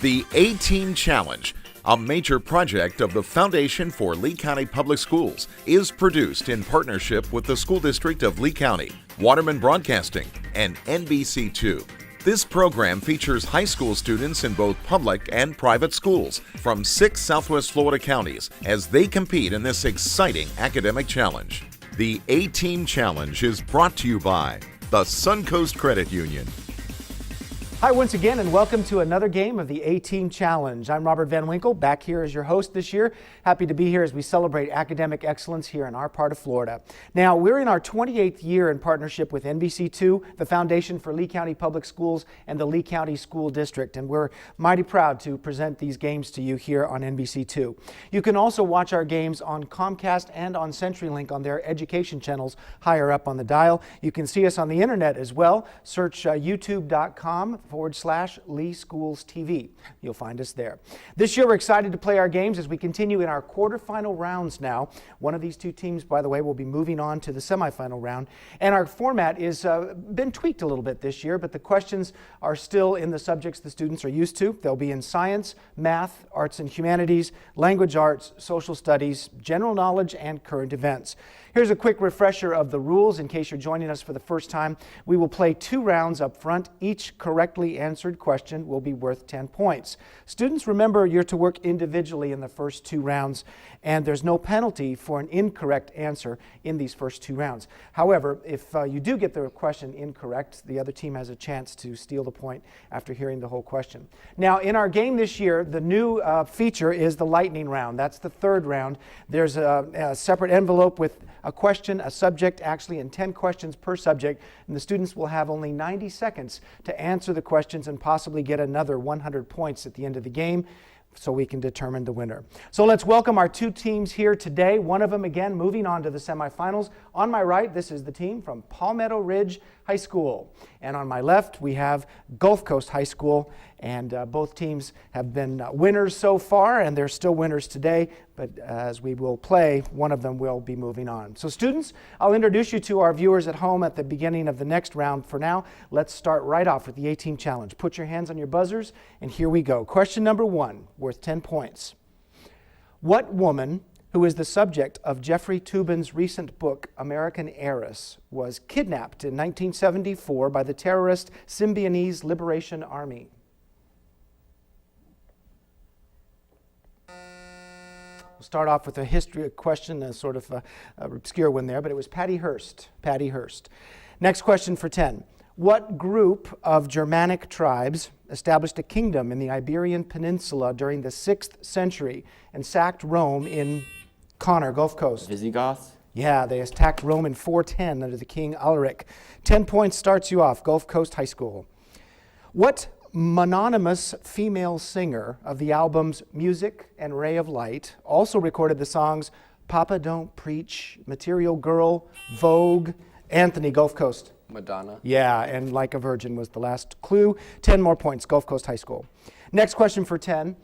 The A-Team Challenge, a major project of the Foundation for Lee County Public Schools, is produced in partnership with the School District of Lee County, Waterman Broadcasting, and NBC2. This program features high school students in both public and private schools from 6 Southwest Florida counties as they compete in this exciting academic challenge. The A-Team Challenge is brought to you by the Suncoast Credit Union. Hi once again, and welcome to another game of the A-Team Challenge. I'm Robert Van Winkle, back here as your host this year. Happy to be here as we celebrate academic excellence here in our part of Florida. Now, we're in our 28th year in partnership with NBC2, the Foundation for Lee County Public Schools, and the Lee County School District, and we're mighty proud to present these games to you here on NBC2. You can also watch our games on Comcast and on CenturyLink on their education channels higher up on the dial. You can see us on the internet as well. Search youtube.com/Lee Schools TV. You'll find us there. This year we're excited to play our games as we continue in our quarterfinal rounds now. One of these two teams, by the way, will be moving on to the semifinal round. And our format is been tweaked a little bit this year, but the questions are still in the subjects the students are used to. They'll be in science, math, arts and humanities, language arts, social studies, general knowledge, and current events. Here's a quick refresher of the rules in case you're joining us for the first time. We will play 2 rounds up front. Each correctly answered question will be worth 10 points. Students, remember you're to work individually in the first 2 rounds, and there's no penalty for an incorrect answer in these first 2 rounds. However, if you do get the question incorrect, the other team has a chance to steal the point after hearing the whole question. Now, in our game this year, the new feature is the lightning round. That's the 3rd round. There's a separate envelope with a question, a subject, actually, and 10 questions per subject, and the students will have only 90 seconds to answer the questions and possibly get another 100 points at the end of the game so we can determine the winner. So let's welcome our 2 teams here today. One of them, again, moving on to the semifinals. On my right, this is the team from Palmetto Ridge High School. And on my left, we have Gulf Coast High School. And both teams have been winners so far, and they're still winners today. But as we will play, one of them will be moving on. So students, I'll introduce you to our viewers at home at the beginning of the next round. For now, let's start right off with the A-Team Challenge. Put your hands on your buzzers, and here we go. Question number 1, worth 10 points. What woman, who is the subject of Jeffrey Toobin's recent book, American Heiress, was kidnapped in 1974 by the terrorist Symbionese Liberation Army? We'll start off with a history question, a sort of a obscure one there, but it was Patty Hearst. Patty Hearst. Next question for 10. What group of Germanic tribes established a kingdom in the Iberian Peninsula during the 6th century and sacked Rome in Connor, Gulf Coast? Visigoths? Yeah, they attacked Rome in 410 under the King Alaric. 10 points starts you off, Gulf Coast High School. What mononymous female singer of the albums Music and Ray of Light also recorded the songs Papa Don't Preach, Material Girl, Vogue, Anthony, Gulf Coast? Madonna. Yeah, and Like a Virgin was the last clue. 10 more points, Gulf Coast High School. Next question for 10.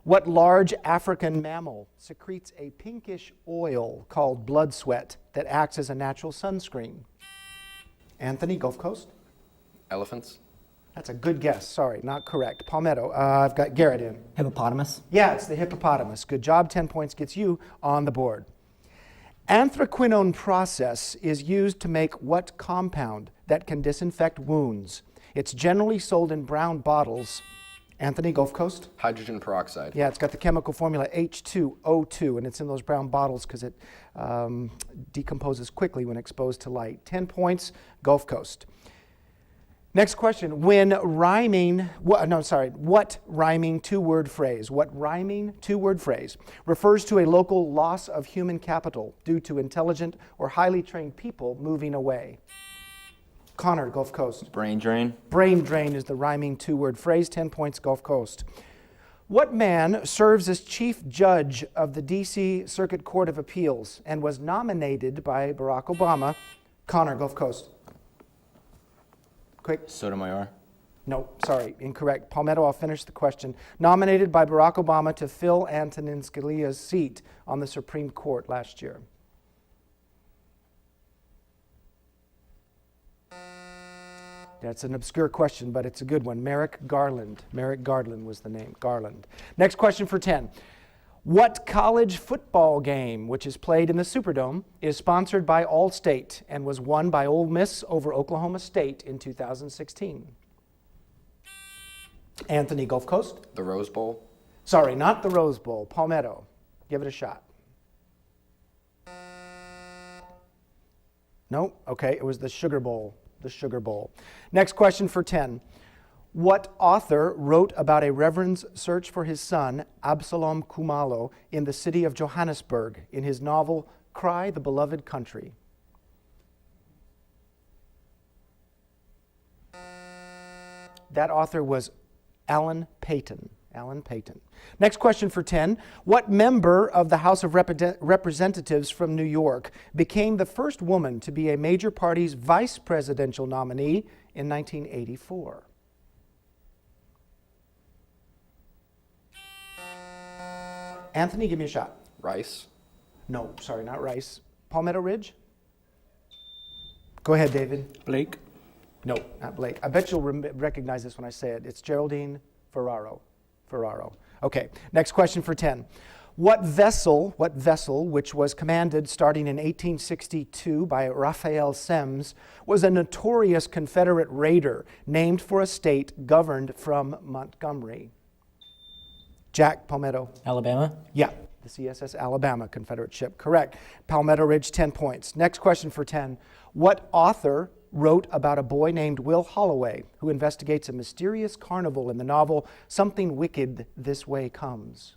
What large African mammal secretes a pinkish oil called blood sweat that acts as a natural sunscreen? Anthony, Gulf Coast? Elephants. That's a good guess. Sorry, not correct. Palmetto. I've got Garrett in. Hippopotamus? Yeah, it's the hippopotamus. Good job. 10 points gets you on the board. Anthraquinone process is used to make what compound that can disinfect wounds? It's generally sold in brown bottles. Anthony, Gulf Coast? Hydrogen peroxide. Yeah, it's got the chemical formula H2O2, and it's in those brown bottles because it decomposes quickly when exposed to light. 10 points, Gulf Coast. Next question. What rhyming 2-word phrase refers to a local loss of human capital due to intelligent or highly trained people moving away? Connor, Gulf Coast. Brain drain. Brain drain is the rhyming 2-word phrase. 10 points, Gulf Coast. What man serves as chief judge of the D.C. Circuit Court of Appeals and was nominated by Barack Obama? Connor, Gulf Coast. Quick. Sotomayor. No, sorry, incorrect. Palmetto, I'll finish the question. Nominated by Barack Obama to fill Antonin Scalia's seat on the Supreme Court last year. That's an obscure question, but it's a good one. Merrick Garland. Merrick Garland was the name. Garland. Next question for 10. What college football game, which is played in the Superdome, is sponsored by Allstate and was won by Ole Miss over Oklahoma State in 2016? Anthony, Gulf Coast? The Rose Bowl. Sorry, not the Rose Bowl. Palmetto. Give it a shot. No? Okay, it was the Sugar Bowl. The Sugar Bowl. Next question for 10. What author wrote about a reverend's search for his son, Absalom Kumalo, in the city of Johannesburg in his novel, Cry the Beloved Country? That author was Alan Paton. Alan Paton. Next question for 10. What member of the House of Representatives from New York became the first woman to be a major party's vice presidential nominee in 1984? Anthony, give me a shot. Rice. No, sorry, not Rice. Palmetto Ridge? Go ahead, David. Blake. No, not Blake. I bet you'll recognize this when I say it. It's Geraldine Ferraro. Okay, next question for 10. What vessel, which was commanded starting in 1862 by Raphael Semmes, was a notorious Confederate raider named for a state governed from Montgomery? Jack, Palmetto. Alabama. Yeah, the CSS Alabama, Confederate ship. Correct. Palmetto Ridge, 10 points. Next question for 10. What author wrote about a boy named Will Holloway who investigates a mysterious carnival in the novel Something Wicked This Way Comes?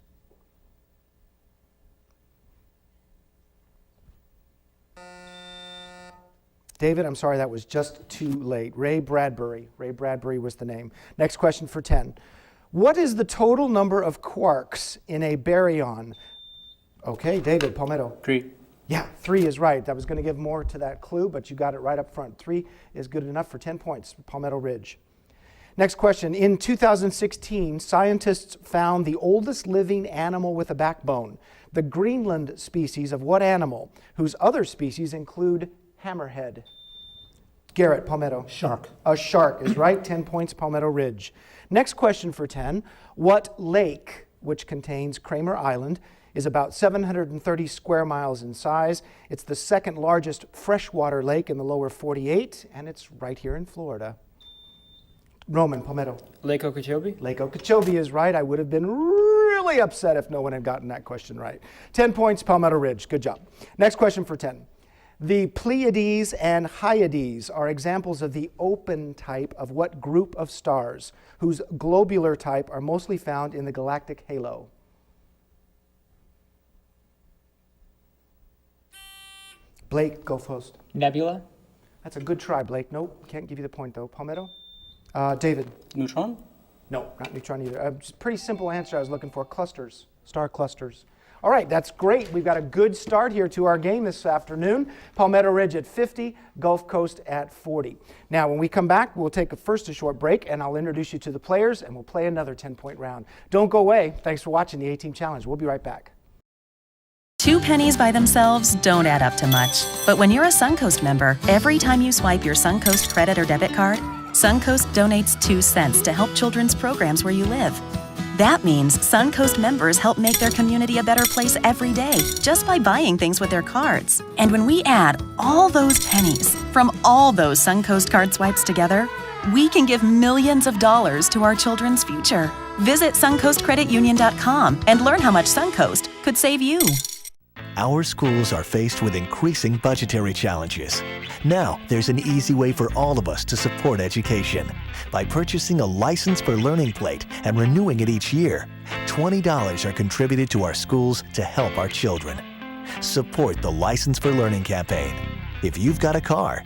David, I'm sorry, that was just too late. Ray Bradbury. Ray Bradbury was the name. Next question for 10. What is the total number of quarks in a baryon? Okay, David, Palmetto. 3. Yeah, 3 is right. I was going to give more to that clue, but you got it right up front. 3 is good enough for 10 points, Palmetto Ridge. Next question. In 2016, scientists found the oldest living animal with a backbone, the Greenland species of what animal, whose other species include hammerhead? Garrett, Palmetto. Shark. A shark is right. 10 points, Palmetto Ridge. Next question for 10. What lake, which contains Kramer Island, is about 730 square miles in size? It's the second largest freshwater lake in the lower 48, and it's right here in Florida. Roman, Palmetto. Lake Okeechobee. Lake Okeechobee is right. I would have been really upset if no one had gotten that question right. 10 points, Palmetto Ridge. Good job. Next question for 10. The Pleiades and Hyades are examples of the open type of what group of stars, whose globular type are mostly found in the galactic halo? Blake, go first. Nebula. That's a good try, Blake. Nope, can't give you the point though. Palmetto? David? Neutron. No, not neutron either. Just pretty simple answer I was looking for. Clusters, star clusters. All right, that's great. We've got a good start here to our game this afternoon. Palmetto Ridge at 50, Gulf Coast at 40. Now, when we come back, we'll take a short break, and I'll introduce you to the players, and we'll play another 10-point round. Don't go away. Thanks for watching the A-Team Challenge. We'll be right back. 2 pennies by themselves don't add up to much. But when you're a Suncoast member, every time you swipe your Suncoast credit or debit card, Suncoast donates 2 cents to help children's programs where you live. That means Suncoast members help make their community a better place every day just by buying things with their cards. And when we add all those pennies from all those Suncoast card swipes together, we can give millions of dollars to our children's future. Visit SuncoastCreditUnion.com and learn how much Suncoast could save you. Our schools are faced with increasing budgetary challenges. Now, there's an easy way for all of us to support education. By purchasing a License for Learning plate and renewing it each year, $20 are contributed to our schools to help our children. Support the License for Learning campaign. If you've got a car,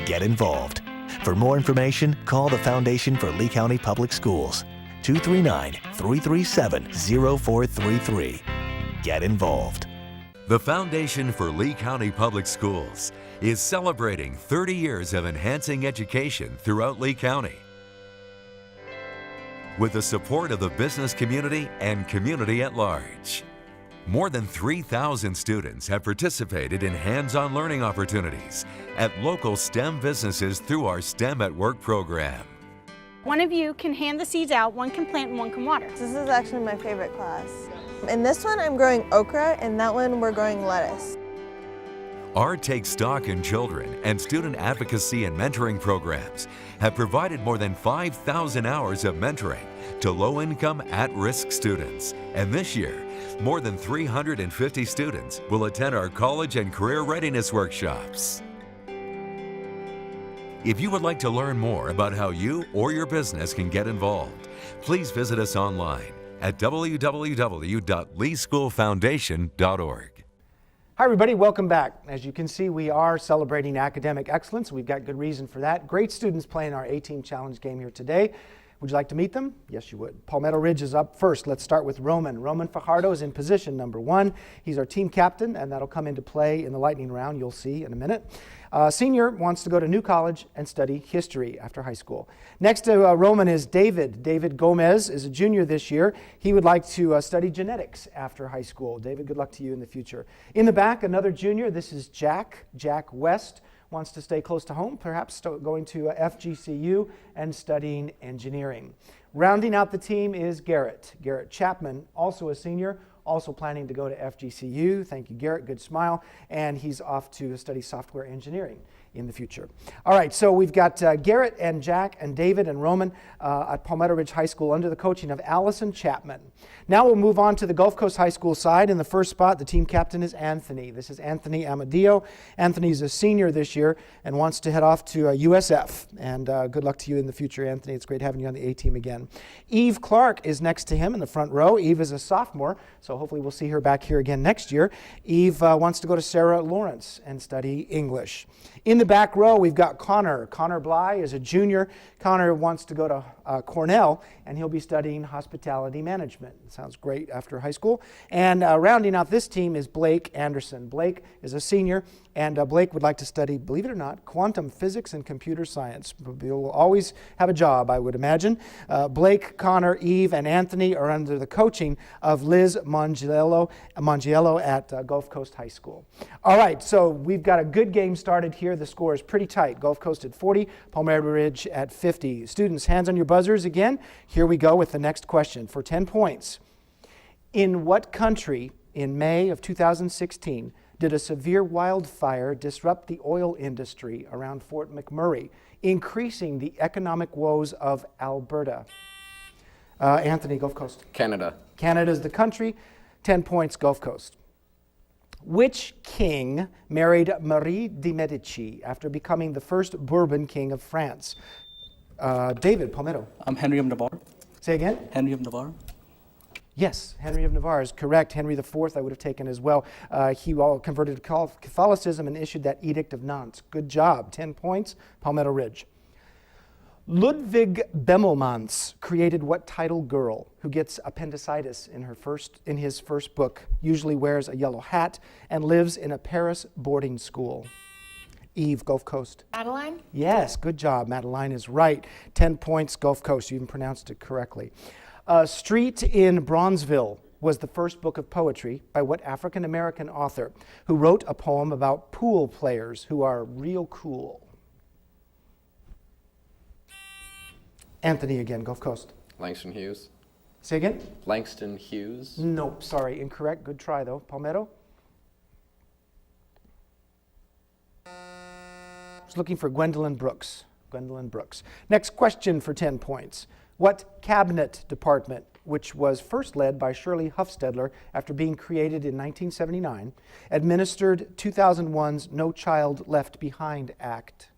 get involved. For more information, call the Foundation for Lee County Public Schools, 239-337-0433. Get involved. The Foundation for Lee County Public Schools is celebrating 30 years of enhancing education throughout Lee County. With the support of the business community and community at large. More than 3,000 students have participated in hands-on learning opportunities at local STEM businesses through our STEM at Work program. One of you can hand the seeds out, one can plant and one can water. This is actually my favorite class. In this one, I'm growing okra, and that one, we're growing lettuce. Our Take Stock in Children and student advocacy and mentoring programs have provided more than 5,000 hours of mentoring to low-income, at-risk students. And this year, more than 350 students will attend our college and career readiness workshops. If you would like to learn more about how you or your business can get involved, please visit us online at www.leeschoolfoundation.org. Hi everybody, welcome back. As you can see, we are celebrating academic excellence. We've got good reason for that. Great students playing our A-Team Challenge game here today. Would you like to meet them? Yes, you would. Palmetto Ridge is up first. Let's start with Roman. Roman Fajardo is in position number 1. He's our team captain, and that'll come into play in the lightning round. You'll see in a minute. Senior wants to go to New College and study history after high school. Next to Roman is David. David Gomez is a junior this year. He would like to study genetics after high school. David, good luck to you in the future. In the back, another junior. This is Jack. Jack West wants to stay close to home, perhaps going to FGCU and studying engineering. Rounding out the team is Garrett. Garrett Chapman, also a senior, also planning to go to FGCU. Thank you, Garrett. Good smile. And he's off to study software engineering in the future. All right, so we've got Garrett and Jack and David and Roman at Palmetto Ridge High School under the coaching of Allison Chapman. Now we'll move on to the Gulf Coast High School side. In the first spot, the team captain is Anthony. This is Anthony Amadio. Anthony's a senior this year and wants to head off to USF. And good luck to you in the future, Anthony. It's great having you on the A-team again. Eve Clark is next to him in the front row. Eve is a sophomore, so hopefully we'll see her back here again next year. Eve wants to go to Sarah Lawrence and study English. In the back row, we've got Connor. Connor Bly is a junior. Connor wants to go to Cornell, and he'll be studying hospitality management. Sounds great after high school. And rounding out this team is Blake Anderson. Blake is a senior, and Blake would like to study, believe it or not, quantum physics and computer science. He'll always have a job, I would imagine. Blake, Connor, Eve, and Anthony are under the coaching of Liz Mangiello at Gulf Coast High School. All right, so we've got a good game started here. The score is pretty tight. Gulf Coast at 40, Palmetto Ridge at 50. Students, hands on your buzzers again. Here we go with the next question for 10 points. In what country in May of 2016 did a severe wildfire disrupt the oil industry around Fort McMurray, increasing the economic woes of Alberta? Anthony, Gulf Coast. Canada. Canada is the country. 10 points, Gulf Coast. Which king married Marie de Medici after becoming the first Bourbon king of France? David, Palmetto. Henry of Navarre. Say again? Henry of Navarre. Yes, Henry of Navarre is correct. Henry IV I would have taken as well. He converted to Catholicism and issued that Edict of Nantes. Good job. 10 points, Palmetto Ridge. Ludwig Bemelmans created what title girl who gets appendicitis in his first book, usually wears a yellow hat, and lives in a Paris boarding school? Eve, Gulf Coast. Madeline? Yes, good job. Madeline is right. 10 points, Gulf Coast. You even pronounced it correctly. Street in Bronzeville was the first book of poetry by what African-American author who wrote a poem about pool players who are real cool? Anthony again, Gulf Coast. Langston Hughes. Say again? Langston Hughes. Nope, sorry, incorrect. Good try though. Palmetto? Just looking for Gwendolyn Brooks. Gwendolyn Brooks. Next question for 10 points. What cabinet department, which was first led by Shirley Huffstedler after being created in 1979, administered 2001's No Child Left Behind Act?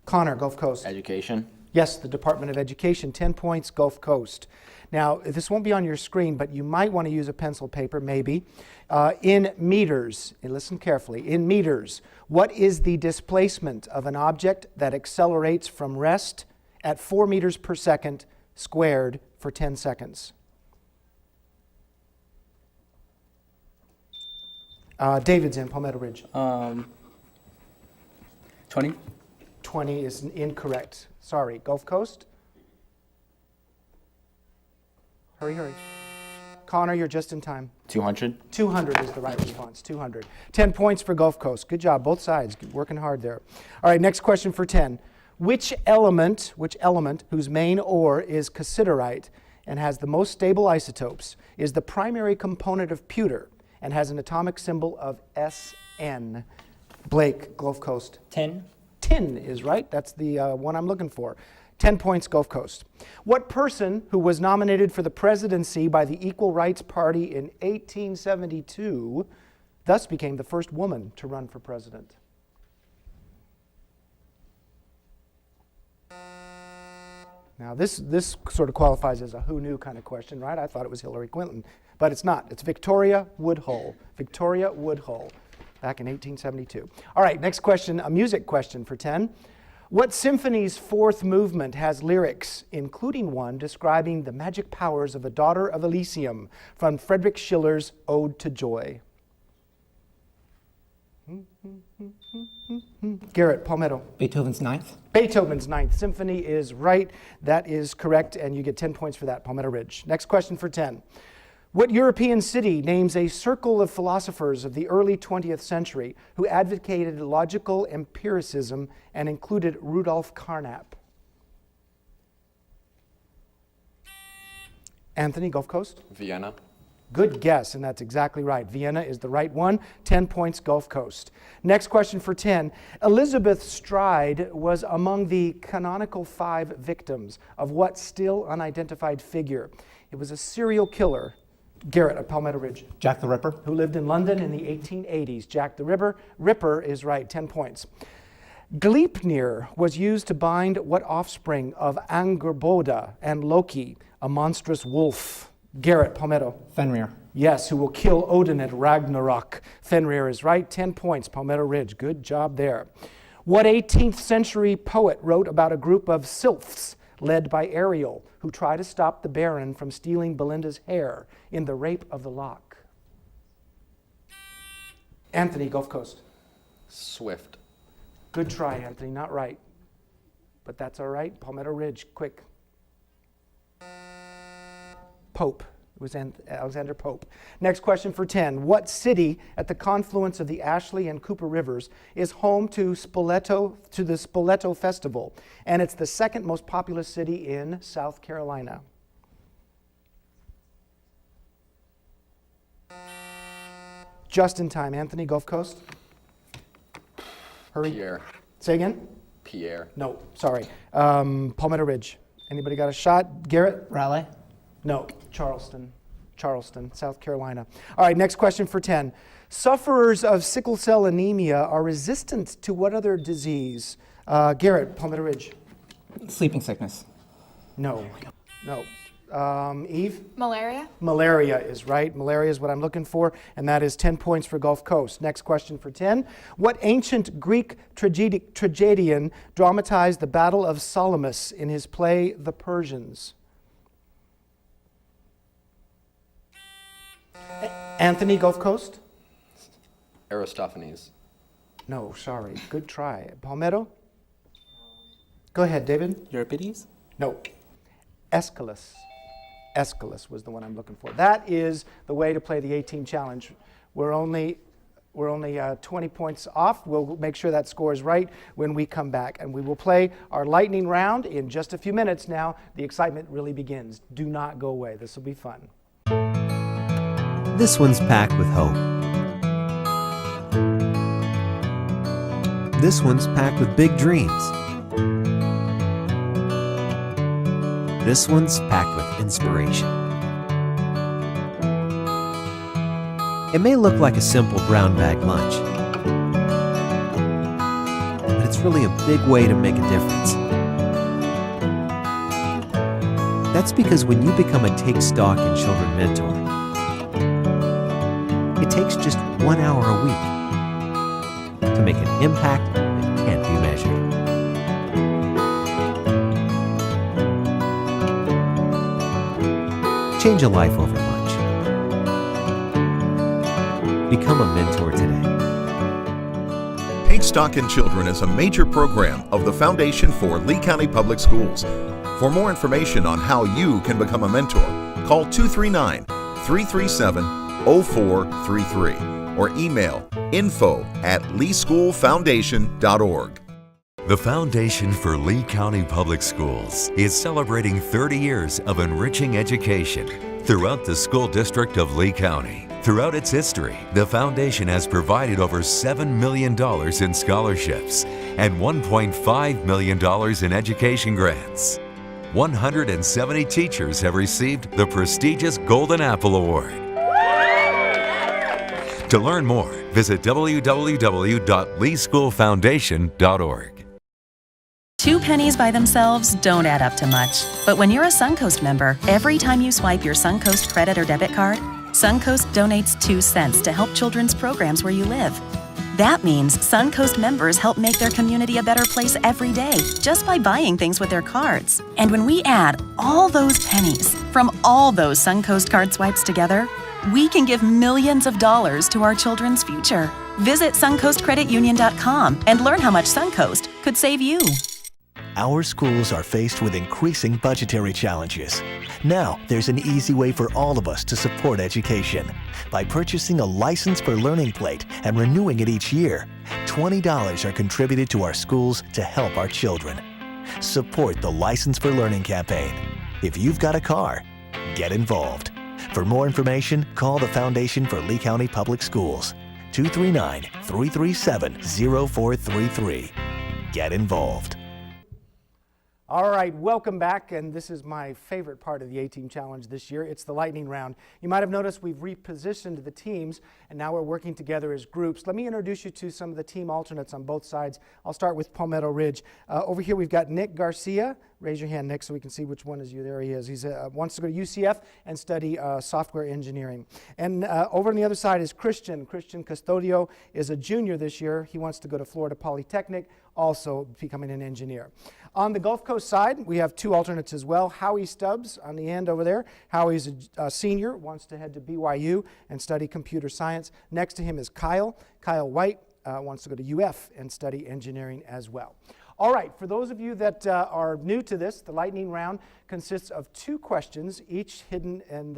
Connor, Gulf Coast. Education. Yes, the Department of Education, 10 points, Gulf Coast. Now, this won't be on your screen, but you might want to use a pencil paper, maybe. In meters, and listen carefully, in meters, what is the displacement of an object that accelerates from rest at 4 meters per second squared for 10 seconds? David's in Palmetto Ridge. 20. 20 is incorrect. Sorry, Gulf Coast? Hurry, hurry. Connor, you're just in time. 200. 200 is the right response, 200. 10 points for Gulf Coast. Good job, both sides, working hard there. All right, next question for 10. Which element whose main ore is cassiterite and has the most stable isotopes is the primary component of pewter and has an atomic symbol of SN? Blake, Gulf Coast. Tin. Tin is right. That's the one I'm looking for. 10 points, Gulf Coast. What person who was nominated for the presidency by the Equal Rights Party in 1872 thus became the first woman to run for president? Now, this sort of qualifies as a who knew kind of question, right? I thought it was Hillary Clinton, but it's not. It's Victoria Woodhull. Victoria Woodhull, back in 1872. All right, next question, a music question for 10. What symphony's fourth movement has lyrics, including one describing the magic powers of a daughter of Elysium from Friedrich Schiller's Ode to Joy? Garrett, Palmetto. Beethoven's Ninth. Beethoven's Ninth Symphony is right. That is correct, and you get 10 points for that, Palmetto Ridge. Next question for 10. What European city names a circle of philosophers of the early 20th century who advocated logical empiricism and included Rudolf Carnap? Anthony, Gulf Coast? Vienna. Good guess, and that's exactly right. Vienna is the right one. 10 points, Gulf Coast. Next question for 10. Elizabeth Stride was among the canonical 5 victims of what still unidentified figure? It was a serial killer. Garrett at Palmetto Ridge. Jack the Ripper. Who lived in London in the 1880s. Jack the Ripper is right, 10 points. Gleipnir was used to bind what offspring of Angerboda and Loki, a monstrous wolf? Garrett, Palmetto. Fenrir. Yes, who will kill Odin at Ragnarok. Fenrir is right, 10 points, Palmetto Ridge. Good job there. What 18th century poet wrote about a group of sylphs led by Ariel, who try to stop the Baron from stealing Belinda's hair in The Rape of the Lock? Anthony, Gulf Coast. Swift. Good try, Anthony, not right. But that's all right. Palmetto Ridge, quick. Pope. It was Alexander Pope. Next question for 10. What city at the confluence of the Ashley and Cooper Rivers is home to the Spoleto Festival? And it's the second most populous city in South Carolina. Just in time. Anthony, Gulf Coast. Hurry. Pierre. Say again? Pierre. No, sorry. Palmetto Ridge. Anybody got a shot? Garrett? Raleigh. No, Charleston, South Carolina. All right, next question for 10. Sufferers of sickle cell anemia are resistant to what other disease? Garrett, Palmetto Ridge. Sleeping sickness. No. Eve? Malaria. Malaria is right. Malaria is what I'm looking for, and that is 10 points for Gulf Coast. Next question for 10. What ancient Greek tragedian dramatized the Battle of Salamis in his play The Persians? Anthony, Gulf Coast? Aristophanes. No, sorry. Good try. Palmetto? Go ahead, David. Euripides. No. Aeschylus. Aeschylus was the one I'm looking for. That is the way to play the 18 challenge. We're only 20 points off. We'll make sure that score is right when we come back. And we will play our lightning round in just a few minutes now. The excitement really begins. Do not go away. This will be fun. This one's packed with hope. This one's packed with big dreams. This one's packed with inspiration. It may look like a simple brown bag lunch, but it's really a big way to make a difference. That's because when you become a Take Stock in Children mentor, it takes just 1 hour a week to make an impact that can't be measured. Change a life over lunch. Become a mentor today. Take Stock in Children is a major program of the Foundation for Lee County Public Schools. For more information on how you can become a mentor, call 239 337-0433 or email info@leeschoolfoundation.org. The Foundation for Lee County Public Schools is celebrating 30 years of enriching education throughout the school district of Lee County. Throughout its history, the foundation has provided over $7 million in scholarships and $1.5 million in education grants. 170 teachers have received the prestigious Golden Apple Award. To learn more, visit www.leeschoolfoundation.org. 2 pennies by themselves don't add up to much. But when you're a Suncoast member, every time you swipe your Suncoast credit or debit card, Suncoast donates 2 cents to help children's programs where you live. That means Suncoast members help make their community a better place every day just by buying things with their cards. And when we add all those pennies from all those Suncoast card swipes together, we can give millions of dollars to our children's future. Visit suncoastcreditunion.com and learn how much Suncoast could save you. Our schools are faced with increasing budgetary challenges. Now, there's an easy way for all of us to support education. By purchasing a License for Learning plate and renewing it each year, $20 are contributed to our schools to help our children. Support the License for Learning campaign. If you've got a car, get involved. For more information, call the Foundation for Lee County Public Schools, 239-337-0433. Get involved. All right, welcome back, and this is my favorite part of the A-Team Challenge this year. It's the lightning round. You might have noticed we've repositioned the teams, and now we're working together as groups. Let me introduce you to some of the team alternates on both sides. I'll start with Palmetto Ridge. Over here we've got Nick Garcia. Raise your hand, Nick, so we can see which one is you. There he is. He wants to go to UCF and study software engineering. And over on the other side is Christian. Christian Custodio is a junior this year. He wants to go to Florida Polytechnic, also becoming an engineer. On the Gulf Coast side, we have 2 alternates as well. Howie Stubbs on the end over there. Howie's a senior, wants to head to BYU and study computer science. Next to him is Kyle. Kyle White wants to go to UF and study engineering as well. All right, for those of you that are new to this, the lightning round consists of 2 questions, each hidden in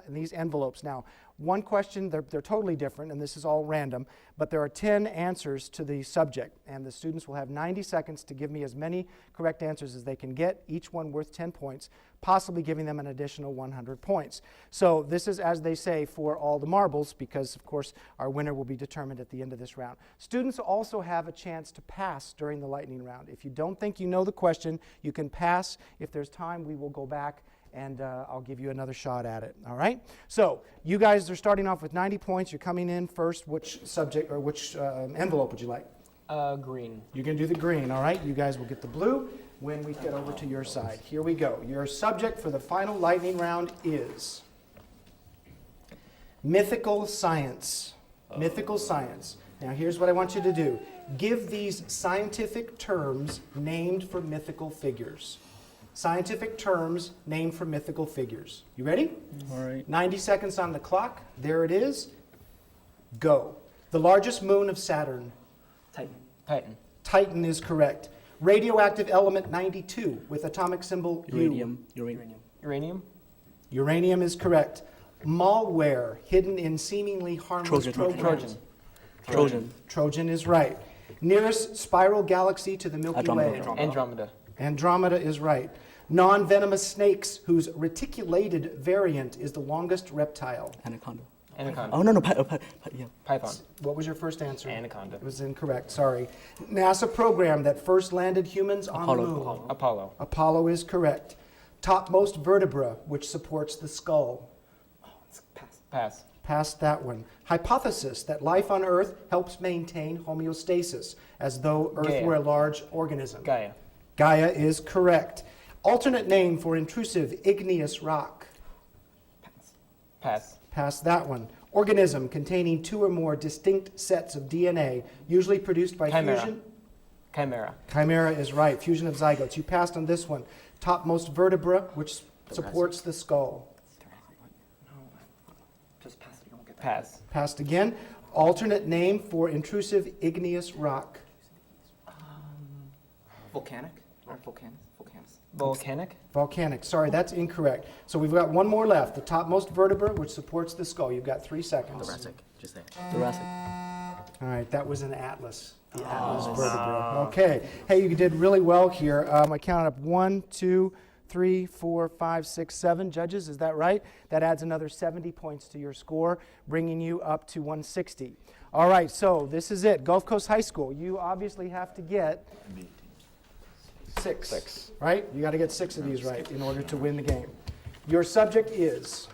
these envelopes. Now, one question, they're totally different, and this is all random, but there are 10 answers to the subject, and the students will have 90 seconds to give me as many correct answers as they can get, each one worth 10 points, possibly giving them an additional 100 points. So this is, as they say, for all the marbles, because, of course, our winner will be determined at the end of this round. Students also have a chance to pass during the lightning round. If you don't think you know the question, you can pass. If there's time, we will go back and I'll give you another shot at it, all right? So you guys are starting off with 90 points. You're coming in first. Which subject or which envelope would you like? Green. You can do the green, all right? You guys will get the blue when we get over to your side. Here we go. Your subject for the final lightning round is mythical science. Mythical science. Now here's what I want you to do. Give these scientific terms named for mythical figures. Scientific terms named for mythical figures. You ready? All right. 90 seconds on the clock. There it is. Go. The largest moon of Saturn. Titan. Titan is correct. Radioactive element 92 with atomic symbol U. Uranium. Uranium is correct. Malware hidden in seemingly harmless programs. Trojan is right. Nearest spiral galaxy to the Milky Way. Andromeda is right. Non-venomous snakes whose reticulated variant is the longest reptile. Anaconda. Oh, no, Yeah. Python. What was your first answer? Anaconda. It was incorrect, sorry. NASA program that first landed humans on the moon. Apollo. Apollo is correct. Topmost vertebra, which supports the skull. Pass. Past that one. Hypothesis that life on Earth helps maintain homeostasis, as though Earth Gaia. were a large organism. Gaia. Gaia is correct. Alternate name for intrusive igneous rock. Pass. Past that one. Organism containing 2 or more distinct sets of DNA, usually produced by Chimera. fusion. Chimera. Chimera is right. Fusion of zygotes. You passed on this one. Topmost vertebra, which supports the skull. Pass. Passed again. Alternate name for intrusive igneous rock. Volcanic. Volcanic. Sorry, that's incorrect. So we've got one more left. The topmost vertebra, which supports the skull. You've got 3 seconds. Thoracic. Just that. Thoracic. All right, that was an atlas. The atlas vertebra. Okay. Hey, you did really well here. I counted up 1, 2, 3, 4, 5, 6, 7 judges. Is that right? That adds another 70 points to your score, bringing you up to 160. All right, so this is it. Gulf Coast High School. You obviously have to get 6. Right? You got to get 6 of these right in order to win the game. Your subject is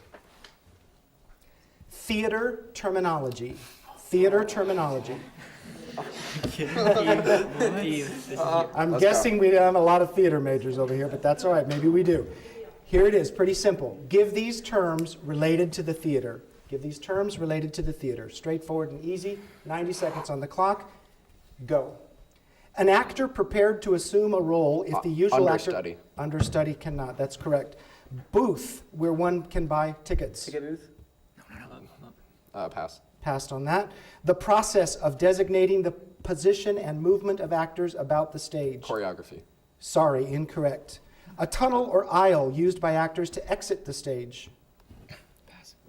theater terminology. Theater terminology. I'm guessing we don't have a lot of theater majors over here, but that's all right. Maybe we do. Here it is, pretty simple. Give these terms related to the theater. Give these terms related to the theater. Straightforward and easy. 90 seconds on the clock. Go. An actor prepared to assume a role if the usual Understudy. actor... Understudy cannot. That's correct. Booth, where one can buy tickets. Ticket booth? Pass. Passed on that. The process of designating the position and movement of actors about the stage. Choreography. Sorry, incorrect. A tunnel or aisle used by actors to exit the stage.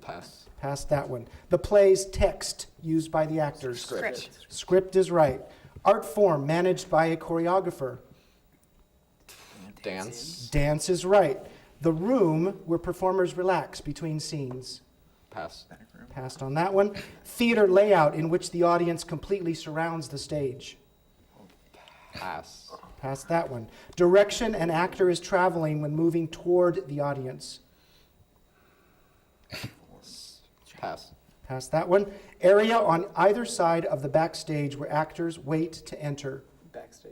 Pass. Passed that one. The play's text used by the actors. Script. Script is right. Art form managed by a choreographer. Dance. Dance is right. The room where performers relax between scenes. Pass. Passed on that one. Theater layout in which the audience completely surrounds the stage. Pass. Passed that one. Direction an actor is traveling when moving toward the audience. Pass. Passed that one. Area on either side of the backstage where actors wait to enter. Backstage.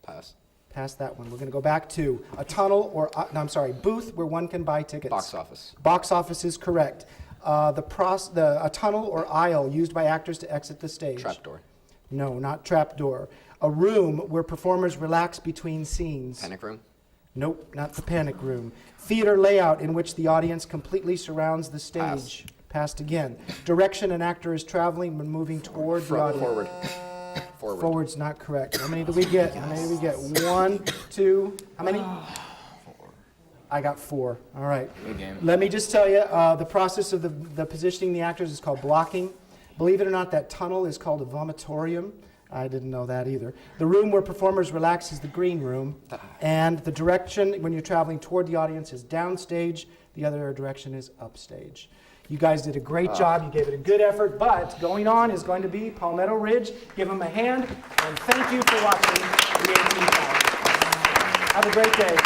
Pass. Passed that one. We're going to go back to a tunnel or, booth where one can buy tickets. Box office. Box office is correct. A tunnel or aisle used by actors to exit the stage. Trapdoor. No, not trapdoor. A room where performers relax between scenes. Panic room. Nope, not the panic room. Theater layout in which the audience completely surrounds the stage. Pass. Passed again. Direction an actor is traveling when moving toward the audience. Forward. Forward. Forward's not correct. How many do we get? How many do we get? 1, 2, how many? 4. I got 4. All right. Good game. Let me just tell you, the process of the positioning the actors is called blocking. Believe it or not, that tunnel is called a vomitorium. I didn't know that either. The room where performers relax is the green room. And the direction when you're traveling toward the audience is downstage. The other direction is upstage. You guys did a great job. You gave it a good effort. But going on is going to be Palmetto Ridge. Give them a hand. And thank you for watching the 18 Challenge. Have a great day.